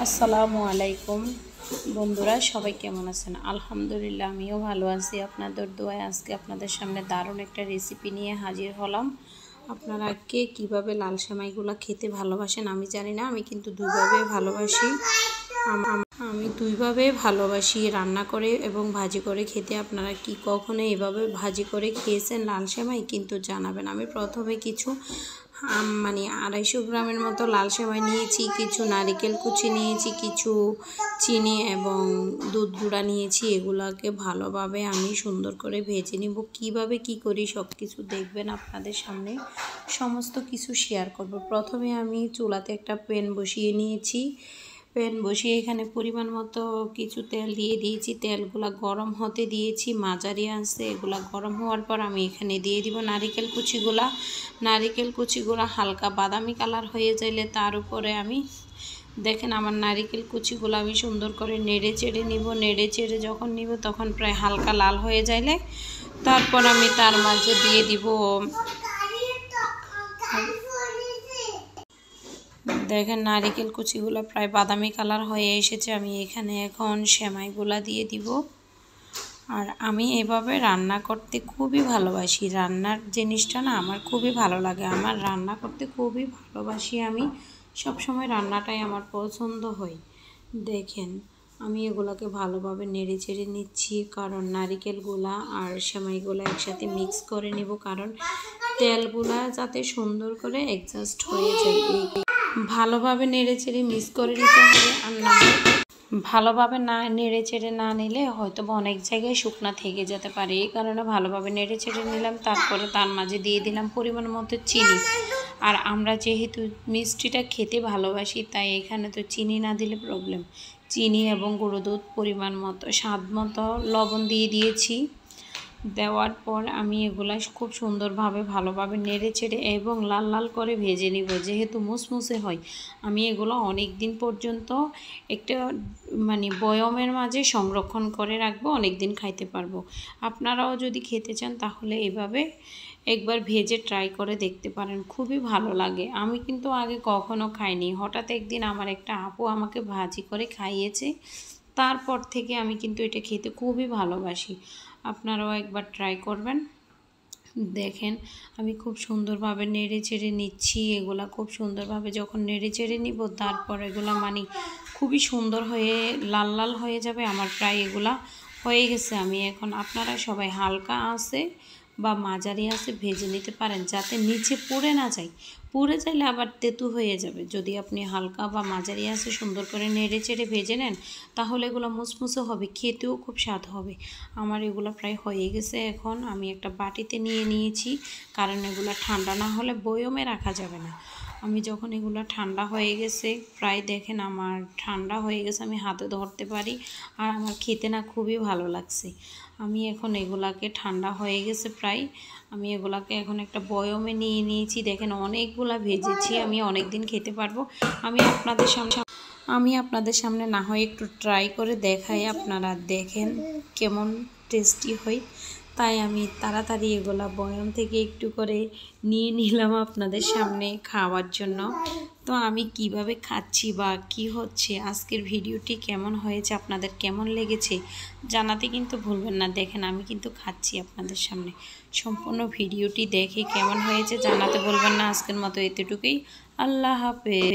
আসসালামু আলাইকুম বন্ধুরা, সবাই কেমন আছেন? আলহামদুলিল্লাহ, আমিও ভালো আছি। আপনাদের দোয়ায় আজকে আপনাদের সামনে দারুণ একটা রেসিপি নিয়ে হাজির হলাম। আপনারা কে কীভাবে লাল সেমাইগুলো খেতে ভালোবাসেন আমি জানি না, আমি কিন্তু দুইভাবে ভালোবাসি। আমি দুইভাবে ভালোবাসি, রান্না করে এবং ভাজি করে খেতে। আপনারা কি কখনো এভাবে ভাজি করে খেয়েছেন লাল সেমাই? কিন্তু জানাবেন। আমি প্রথমে কিছু 250 গ্রামের মতো লাল সেমাই নিয়েছি, কিছু নারিকেল কুচি নিয়েছি, কিছু চিনি এবং দুধ গুঁড়া নিয়েছি। এগুলাকে ভালোভাবে আমি সুন্দর করে ভেজে নিব। কিভাবে কি করি সব কিছু দেখবেন, আপনাদের সামনে সমস্ত কিছু শেয়ার করব। প্রথমে আমি চুলাতে একটা প্যান বসিয়ে নিয়েছি। প্যান বসিয়ে এখানে পরিমাণ মতো কিছু তেল দিয়ে দিয়েছি। তেলগুলা গরম হতে দিয়েছি, মাঝারি আছে। এগুলা গরম হওয়ার পর আমি এখানে দিয়ে দিব নারিকেল কুচিগুলা। নারিকেল কুচিগুলা হালকা বাদামি কালার হয়ে যাইলে তার উপরে আমি দেখেন আমার নারিকেল কুচিগুলো আমি সুন্দর করে নেড়ে চেড়ে নিব। নেড়ে চেড়ে যখন নিব তখন প্রায় হালকা লাল হয়ে যাইলে তারপর আমি তার মাঝে দিয়ে দিব, দেখেন নারিকেল কুচিগুলো প্রায় বাদামি কালার হয়ে এসেছে। আমি এখানে এখন সেমাইগুলা দিয়ে দিব। আর আমি এভাবে রান্না করতে খুবই ভালোবাসি। রান্নার জিনিসটা না আমার খুবই ভালো লাগে। আমার রান্না করতে খুবই ভালোবাসি। আমি সব সময় রান্নাটাই আমার পছন্দ হয়। দেখেন আমি এগুলাকে ভালোভাবে নেড়ে চেড়ে নিচ্ছি, কারণ নারিকেলগুলা আর সেমাইগুলো একসাথে মিক্স করে নিব, কারণ তেলগুলা যাতে সুন্দর করে অ্যাডজাস্ট হয়ে যায়। ভালোভাবে নেড়ে চেড়ে মিক্স করে নিতে হবে। আর না ভালোভাবে না নেড়ে চেড়ে না নিলে হয়তো অনেক জায়গায় শুকনা থেকে যেতে পারে। এই কারণে ভালোভাবে নেড়ে চেড়ে নিলাম। তারপরে তার মাঝে দিয়ে দিলাম পরিমাণ মতো চিনি। আর আমরা যেহেতু মিষ্টিটা খেতে ভালোবাসি, তাই এখানে তো চিনি না দিলে প্রবলেম। চিনি এবং গুঁড়ো দুধ পরিমাণ মতো, স্বাদ মতো লবণ দিয়ে দিয়েছি। দেওয়ার পর আমি এগুলা খুব সুন্দরভাবে ভালোভাবে নেড়ে চেড়ে এবং লাল লাল করে ভেজে নিব। যেহেতু মুসমুসে হয়, আমি এগুলো অনেক দিন পর্যন্ত একটা বয়মের মাঝে সংরক্ষণ করে রাখবো, অনেক দিন খাইতে পারবো। আপনারাও যদি খেতে চান তাহলে এভাবে একবার ভেজে ট্রাই করে দেখতে পারেন, খুবই ভালো লাগে। আমি কিন্তু আগে কখনো খাইনি। হঠাৎ একদিন আমার একটা আপু আমাকে ভাজি করে খাইয়েছে, তারপর থেকে আমি কিন্তু এটা খেতে খুবই ভালোবাসি। আপনারাও একবার ট্রাই করবেন। দেখেন আমি খুব সুন্দরভাবে নেড়ে চেড়ে নিচ্ছি। এগুলা খুব সুন্দরভাবে যখন নেড়ে চেড়ে নিব তারপর এগুলা খুবই সুন্দর হয়ে লাল লাল হয়ে যাবে। আমার প্রায় এগুলা হয়ে গেছে। আমি এখন আপনারা সবাই হালকা আছে বা মাঝারি আছে ভেজে নিতে পারেন, যাতে নিচে পুড়ে না যায়। পুড়ে যাইলে আবার তেতু হয়ে যাবে। যদি আপনি হালকা বা মাঝারি আছে সুন্দর করে নেড়ে চেড়ে ভেজে নেন তাহলে এগুলো মুসমুসে হবে, খেতেও খুব স্বাদ হবে। আমার এগুলো প্রায় হয়ে গেছে। এখন আমি একটা বাটিতে নিয়ে নিয়েছি, কারণ এগুলো ঠান্ডা না হলে বয়মে রাখা যাবে না। আমি যখন এগুলো ঠান্ডা হয়ে গেছে, প্রায় দেখেন আমার ঠান্ডা হয়ে গেছে, আমি হাতে ধরতে পারি। আর আমার খেতে না খুবই ভালো লাগছে। আমি এখন এগুলাকে ঠান্ডা হয়ে গেছে প্রায়, আমি এগুলাকে এখন একটা বয়মে নিয়ে নিয়েছি। দেখেন অনেকগুলা ভেজেছি, আমি অনেক দিন খেতে পারবো। আমি আপনাদের সামনে না হয় একটু ট্রাই করে দেখাই, আপনারা দেখেন কেমন টেস্টি হয়। তাই আমি তাড়াতাড়ি এগুলা বয়াম থেকে একটু করে নিয়ে নিলাম আপনাদের সামনে খাওয়ার জন্য। তো আমি কিভাবে খাচ্ছি বা কি হচ্ছে, আজকের ভিডিওটি কেমন হয়েছে, আপনাদের কেমন লেগেছে জানাতে কিন্তু ভুলবেন না। দেখেন আমি কিন্তু খাচ্ছি আপনাদের সামনে। সম্পূর্ণ ভিডিওটি দেখে কেমন হয়েছে জানাতে ভুলবেন না। আজকের মতো এতটুকুই। আল্লাহ হাফেজ।